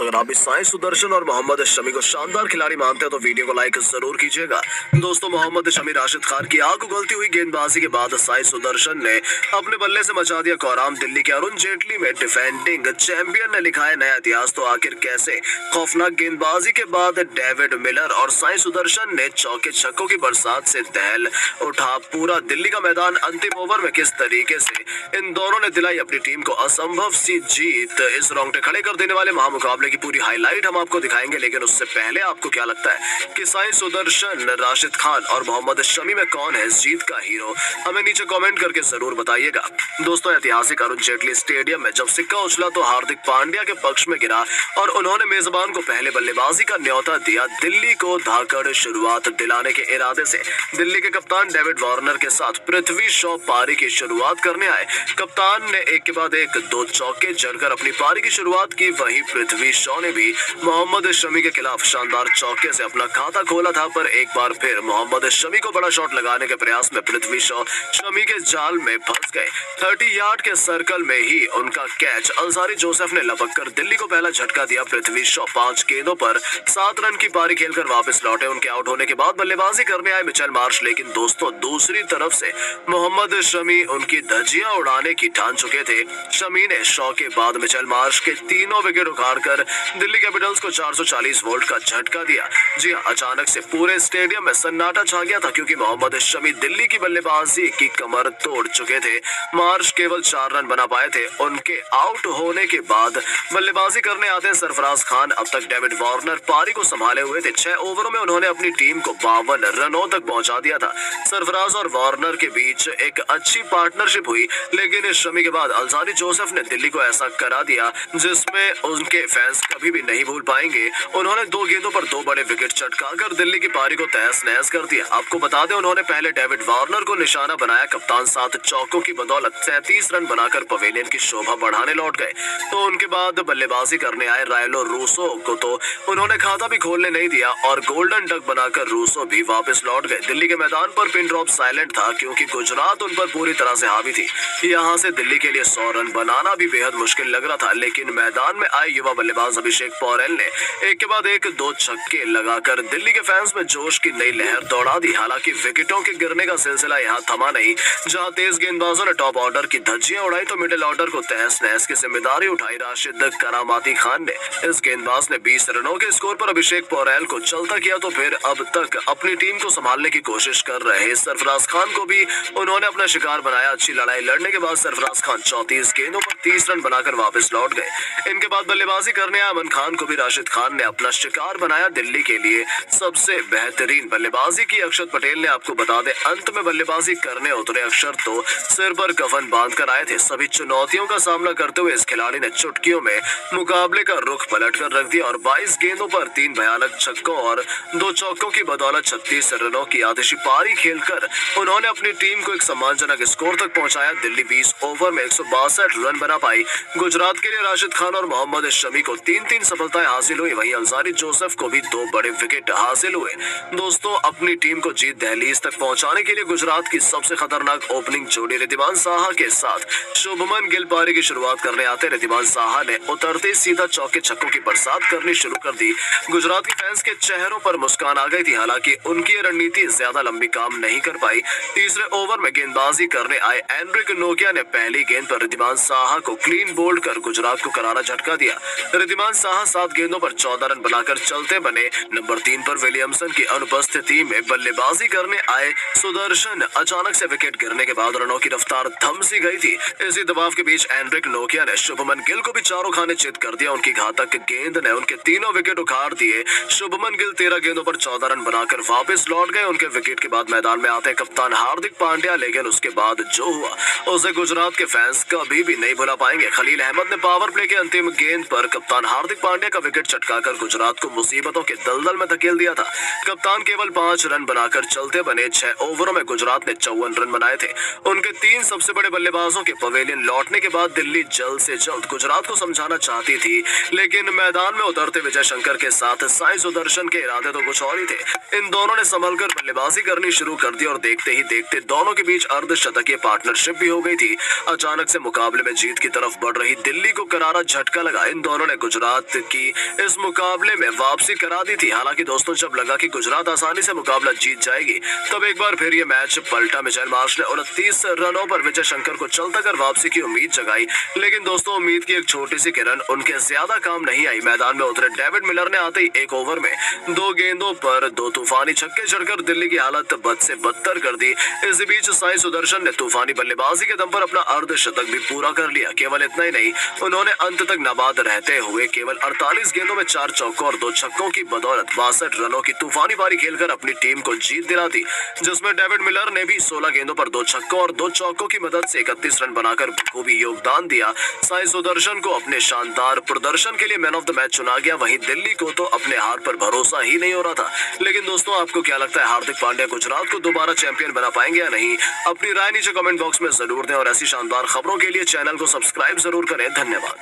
अगर आप इस साई सुदर्शन और मोहम्मद शमी को शानदार खिलाड़ी मानते हैं तो वीडियो को लाइक जरूर कीजिएगा। दोस्तों, मोहम्मद शमी राशिद खान की आग उगलती हुई गेंदबाजी के बाद साई सुदर्शन ने अपने बल्ले से मचा दिया कोहराम। दिल्ली के अरुण जेटली में डिफेंडिंग चैंपियन ने लिखा है नया इतिहास। तो आखिर कैसे? खौफनाक गेंदबाजी के बाद डेविड मिलर और साई सुदर्शन ने चौके छक्कों की बरसात से दहल उठा पूरा दिल्ली का मैदान। अंतिम ओवर में किस तरीके से इन दोनों ने दिलाई अपनी टीम को असंभव सी जीत। इस रोंगटे खड़े कर देने वाले महामुकाबले की पूरी हाईलाइट हम आपको दिखाएंगे, लेकिन उससे पहले आपको क्या लगता है कि साई सुदर्शन, राशिद खान और मोहम्मद शमी में कौन है इस जीत का हीरो? हमें नीचे कमेंट करके जरूर बताइएगा। दोस्तों, ऐतिहासिक अरुण जेटली स्टेडियम में जब सिक्का उछला तो हार्दिक पांड्या के पक्ष में गिरा और उन्होंने मेजबान को पहले बल्लेबाजी का न्योता दिया। दिल्ली को धाकड़ शुरुआत दिलाने के इरादे से दिल्ली के कप्तान डेविड वार्नर के साथ पृथ्वी शॉ पारी की शुरुआत करने आए। कप्तान ने एक के बाद एक दो चौके जड़कर अपनी पारी की शुरुआत की। वहीं पृथ्वी शॉ ने भी मोहम्मद शमी के खिलाफ शानदार चौके से अपना खाता खोला था, पर एक बार फिर मोहम्मद शमी को बड़ा शॉट लगाने के प्रयास में पृथ्वी शॉ शमी के जाल में फंस गए। 30 यार्ड के सर्कल में ही उनका कैच अल्जारी जोसेफ ने लपक कर दिल्ली को पहला झटका दिया। पृथ्वी शॉ 5 गेंदों पर 7 रन की पारी खेलकर वापस लौटे। उनके आउट होने के बाद बल्लेबाजी करने आए मिचेल मार्श, लेकिन दोस्तों दूसरी तरफ से मोहम्मद शमी उनकी धज्जियां उड़ाने की ठान चुके थे। शमी ने शॉ के बाद मिचेल मार्श के तीनों विकेट उखाड़कर दिल्ली कैपिटल्स को 440 वोल्ट का झटका दिया। जी हां, अचानक से पूरे स्टेडियम में सन्नाटा छा गया था, क्योंकि मोहम्मद शमी दिल्ली की बल्लेबाजी की कमर तोड़ चुके थे। मार्श केवल 4 रन बना पाए थे। उनके आउट होने के बाद बल्लेबाजी करने आते सरफराज खान। अब तक डेविड वार्नर पारी को संभाले हुए थे। 6 ओवरों में उन्होंने अपनी टीम को 52 रनों तक पहुंचा दिया था। सरफराज और वार्नर के बीच एक अच्छी पार्टनरशिप हुई, लेकिन शमी के बाद अल्जारी जोसेफ ने दिल्ली को ऐसा करा दिया जिसमें उनके फैंस कभी भी नहीं भूल पाएंगे। उन्होंने 2 गेंदों पर 2 बड़े विकेट चटकाकर दिल्ली की पारी को तहस नहस कर दिया। आपको बता दें, उन्होंने पहले डेविड वार्नर को निशाना बनाया। कप्तान 7 चौकों की बदौलत 37 रन बनाकर पवेलियन की शोभा बढ़ाने लौट गए। तो उनके बाद बल्लेबाजी करने आए रायलो रूसो को तो उन्होंने खाता भी खोलने नहीं दिया और गोल्डन डक बनाकर रूसो भी वापस लौट गए। दिल्ली के मैदान पर पिन ड्रॉप साइलेंट था, क्योंकि गुजरात उन पर पूरी तरह से हावी थी। यहाँ से दिल्ली के लिए 100 रन बनाना भी बेहद मुश्किल लग रहा था, लेकिन मैदान में आए युवा बल्लेबाज अभिषेक पौरेल ने एक के बाद एक 2 छक्के लगाकर दिल्ली के फैंस में जोश की नई लहर दौड़ा दी। हालांकि विकेटों के गिरने का सिलसिला यहाँ थमा नहीं। जहाँ तेज गेंदबाजों ने टॉप ऑर्डर की धज्जियां उड़ाई, तो मिडिल ऑर्डर को तहस नहस की जिम्मेदारी उठाई राशिद करामाती खान ने। इस गेंदबाज ने 20 रनों के स्कोर पर अभिषेक पौरेल को चलता किया। तो फिर अब तक अपनी टीम को संभालने की कोशिश कर रहे सरफराज खान को भी उन्होंने अपना शिकार बनाया। अच्छी लड़ाई लड़ने के बाद सरफराज खान 34 गेंदों पर 30 रन बनाकर वापस लौट गए। इनके बाद बल्लेबाजी करने आए अमन खान को भी राशिद खान ने अपना शिकार बनाया। दिल्ली के लिए सबसे बेहतरीन बल्लेबाजी की अक्षत पटेल ने। आपको बता दें, अंत में बल्लेबाजी करने उतरे अक्षर तो सिर पर कफन बांधकर आए थे। सभी चुनौतियों का सामना करते हुए इस खिलाड़ी ने चुटकियों में मुकाबले का रुख पलटकर रख दिया और 22 गेंदों पर 3 भयानक छक्कों और 2 चौकों की बदौलत 36 रनों की आतिशी पारी खेलकर उन्होंने अपनी टीम को एक सम्मानजनक स्कोर तक पहुंचाया। दिल्ली 20 ओवर में 162 रन बना पाई। गुजरात के लिए राशिद खान और मोहम्मद शमी को 3-3 सफलताएं हासिल हुई। वहीं अल्जारी जोसेफ को भी 2 बड़े विकेट हासिल हुए। दोस्तों, अपनी टीम को जीत दहलीज तक पहुंचाने के लिए गुजरात की सबसे खतरनाक ओपनिंग जोड़ी रिद्धिमान साहा के साथ शुभमन गिल पारी की शुरुआत करने आते रिद्धिमान साहा ने उतरते सीधा चौके छक्कों की बरसात करनी शुरू कर दी। गुजरात के फैंस के चेहरों पर मुस्कान आ गई थी। हालांकि उनकी रणनीति ज्यादा लंबी काम नहीं कर पाई। तीसरे ओवर में गेंदबाजी करने आए एंड्रिक नोकिया ने पहली गेंद पर रिद्धिमान साहा को क्लीन बोल्ड कर गुजरात को करारा झटका दिया। रिद्धिमान साहा 7 गेंदों पर 14 रन बनाकर चलते बने। नंबर 3 पर विलियमसन की अनुपस्थिति में बल्लेबाजी करने आए सुदर्शन अचानक से विकेट गिरने के बाद रनों की रफ्तार थम सी गई थी। इसी दबाव के बीच एंड्रिक नोकिया ने शुभमन गिल को भी चारों खाने चित कर दिया। उनकी घातक गेंद ने उनके तीनों विकेट उखाड़ दिए। शुभमन गिल 13 गेंदों पर 14 रन बनाकर वापस लौट गए। उनके विकेट के बाद मैदान में आते कप्तान हार्दिक पांड्या, लेकिन उसके बाद जो हुआ उसे गुजरात के फैंस कभी भी नहीं भुला पाएंगे। खलील अहमद ने पावर प्ले के अंतिम गेंद पर कप्तान हार्दिक पांड्या का विकेट चटकाकर गुजरात को मुसीबतों के दलदल में धकेल दिया था। कप्तान केवल 5 रन बनाकर चलते बने। 6 ओवरों में गुजरात ने 54 रन बनाए थे। उनके 3 सबसे बड़े बल्लेबाजों के पवेलियन लौटने के बाद दिल्ली जल्द से जल्द गुजरात को समझाना चाहती थी, लेकिन मैदान में उतरते विजय शंकर के साथ साई सुदर्शन के इरादे तो कुछ और ही थे। इन दोनों ने संभलकर बल्लेबाजी करनी शुरू कर दी और देखते ही देखते दोनों के बीच अर्धशतकीय पार्टनरशिप भी हो गई थी। अचानक से मुकाबले में जीत की तरफ बढ़ रही दिल्ली को करारा झटका लगा। इन दोनों ने गुजरात गुजरात की इस मुकाबले में वापसी करा दी थी। हालांकि दोस्तों जब लगा कि गुजरात आसानी से मुकाबला जीत जाएगी, तब एक बार फिर ये मैच पलटा। मिचेल मार्श ने 29 रनों पर विजय शंकर को चलता कर वापसी की उम्मीद जगाई, लेकिन दोस्तों उम्मीद की एक छोटी सी किरण उनके ज्यादा काम नहीं आई। मैदान में उतरे डेविड मिलर ने आते ही एक ओवर में 2 गेंदों पर 2 तूफानी छक्के जड़कर दिल्ली की हालत बद से बदतर कर दी। इस बीच साई सुदर्शन ने तूफानी बल्लेबाजी के दम पर अपना अर्धशतक भी पूरा कर लिया। केवल इतना ही नहीं, उन्होंने अंत तक नाबाद रहते हुए केवल 48 गेंदों में 4 चौकों और 2 छक्कों की बदौलत 62 रनों की तूफानी पारी खेलकर अपनी टीम को जीत दिला दी, जिसमें डेविड मिलर ने भी 16 गेंदों पर 2 छक्कों और 2 चौकों की मदद से 31 रन बनाकर बखूबी योगदान दिया। साई सुदर्शन को अपने शानदार प्रदर्शन के लिए मैन ऑफ द मैच चुना गया। वहीं दिल्ली को तो अपने हार पर भरोसा ही नहीं हो रहा था। लेकिन दोस्तों आपको क्या लगता है, हार्दिक पांड्या गुजरात को दोबारा चैंपियन बना पाएंगे या नहीं? अपनी राय नीचे कमेंट बॉक्स में जरूर दें और ऐसी शानदार खबरों के लिए चैनल को सब्सक्राइब जरूर करें। धन्यवाद।